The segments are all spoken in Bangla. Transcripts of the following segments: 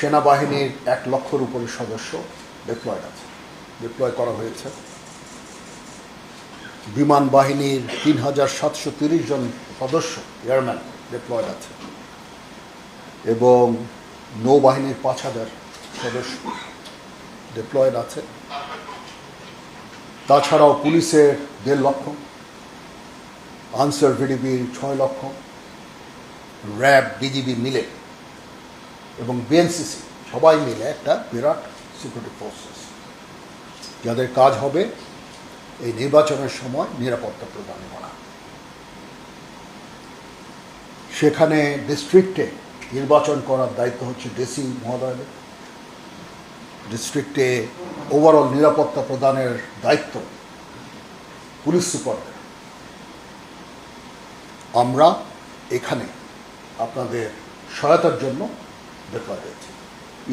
সেনাবাহিনীর 1 লক্ষের উপরে সদস্য ডিপ্লয় করা হয়েছে। বিমান বাহিনীর 3730 জন সদস্য এয়ারম্যান ডিপ্লয়েড আছে এবং নৌবাহিনীর 5000 সদস্য ডিপ্লয়েড আছে। তাছাড়াও পুলিশের 1.5 লক্ষ, আনসার ভিডিপির 6 লক্ষ, র্যাব, ডিজিবি মিলে এবং বিএনসিসি সবাই মিলে একটা বিরাট সিকিউরিটি ফোর্সেস, যাদের কাজ হবে এই নির্বাচনের সময় নিরাপত্তা প্রদান করা। সেখানে ডিস্ট্রিক্টে নির্বাচন করার দায়িত্ব হচ্ছে ডিসি মহোদয়ের। ডিস্ট্রিক্টে ওভারঅল নিরাপত্তা প্রদানের দায়িত্ব পুলিশ সুপারদের। আমরা এখানে আপনাদের সহায়তার জন্য দেখা হয়েছে।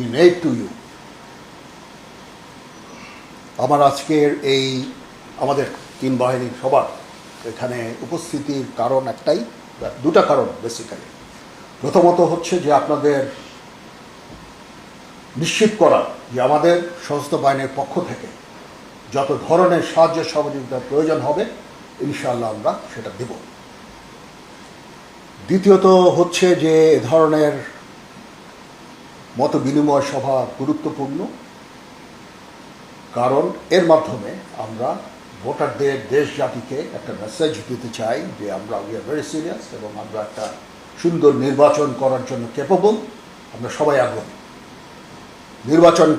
In aid to you. আমার আজকের এই আমাদের 3 বাহিনীর সবার এখানে উপস্থিতির কারণ একটাই, দুটা কারণ বেসিক্যালি। প্রথমত হচ্ছে যে আপনাদের নিশ্চিত করা যে আমাদের সশস্ত্র বাহিনীর পক্ষ থেকে যত ধরনের সাহায্য সহযোগিতার প্রয়োজন হবে ইনশাআল্লাহ আমরা সেটা দেব। দ্বিতীয়ত হচ্ছে যে এ ধরনের মত বিনিময় সভা গুরুত্বপূর্ণ, কারণ এর মাধ্যমে আমরা ভোটারদের, দেশ জাতিকে একটা মেসেজ দিতে চাই যে আমরা উই আর ভেরি সিরিয়াস এবং আমরা একটা সুন্দর নির্বাচন করার জন্য ক্যাপেবল। আমরা সবাই আগ্রহী, নির্বাচন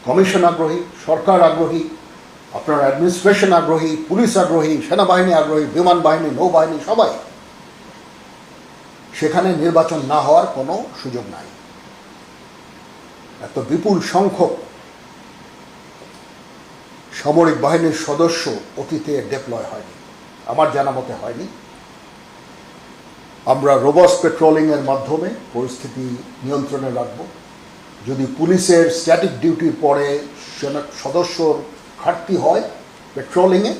কমিশন আগ্রহী, সরকার আগ্রহী, আপনার অ্যাডমিনিস্ট্রেশন আগ্রহী, পুলিশ আগ্রহী, সেনাবাহিনী আগ্রহী, বিমান বাহিনী, নৌবাহিনী, সবাই। সেখানে নির্বাচন না হওয়ার কোনো সুযোগ নাই। এত বিপুল সংখ্যক সামরিক বাহিনীর সদস্য অতীতে ডিপ্লয় হয়নি, আমার জানা মতে হয়নি। আমরা রোবস্ট পেট্রোলিংয়ের মাধ্যমে পরিস্থিতি নিয়ন্ত্রণে রাখব। যদি পুলিশের স্ট্যাটিক ডিউটির পরে সদস্যর ঘাটতি হয় পেট্রোলিংয়ে,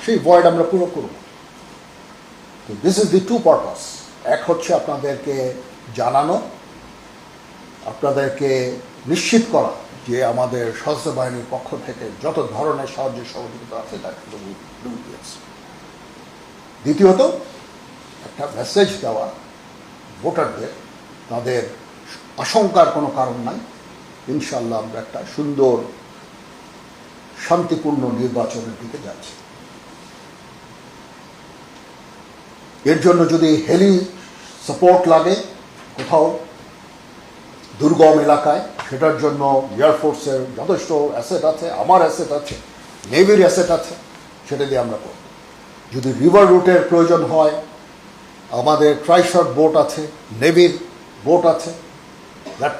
সেই ভয়েড আমরা পুরো করব। তো দিস ইজ দি 2 পারপাস। এক হচ্ছে আপনাদেরকে জানানো, আপনাদেরকে নিশ্চিত করা যে আমাদের সশস্ত্র বাহিনীর পক্ষ থেকে যত ধরনের সাহায্য সহযোগিতা আছে তার। দ্বিতীয়ত একটা মেসেজ দেওয়া ভোটারদের, তাদের আশঙ্কার কোনো কারণ নাই। ইনশাআল্লাহ আমরা একটা সুন্দর শান্তিপূর্ণ নির্বাচনের দিকে যাচ্ছি। এর জন্য যদি হেলি সাপোর্ট লাগে কোথাও দুর্গম এলাকায়, সেটার জন্য এয়ারফোর্সের যথেষ্ট অ্যাসেট আছে, আমার অ্যাসেট আছে, নেভির অ্যাসেট আছে, সেটা দিয়ে আমরা করব। যদি রিভার রুটের প্রয়োজন হয়, আমাদের ট্রাইশট বোট আছে, নেভির বোট আছে, দ্যাট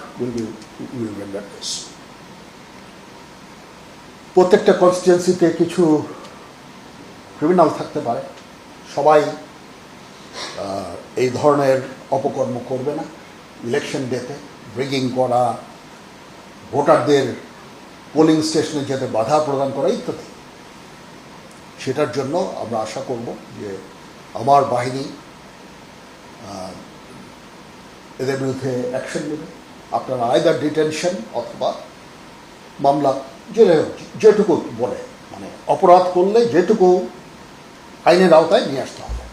উইল রেন্ডার দিস। প্রত্যেকটা কনস্টিটুয়েন্সিতে কিছু ক্রিমিনাল থাকতে পারে, সবাই এই ধরনের অপকর্ম করবে না। ইলেকশন ডেতে ব্রিগিং করা, ভোটারদের পোলিং স্টেশনে যেতে বাধা প্রদান করা ইত্যাদি, সেটার জন্য আমরা আশা করব যে আমার বাহিনী এদের বিরুদ্ধে অ্যাকশন নেবে। আপনারা আইদার ডিটেনশন অথবা মামলা, যেটুকু বলে, মানে অপরাধ করলে যেটুকু আইনের আওতায় নিয়ে আসতে হবে।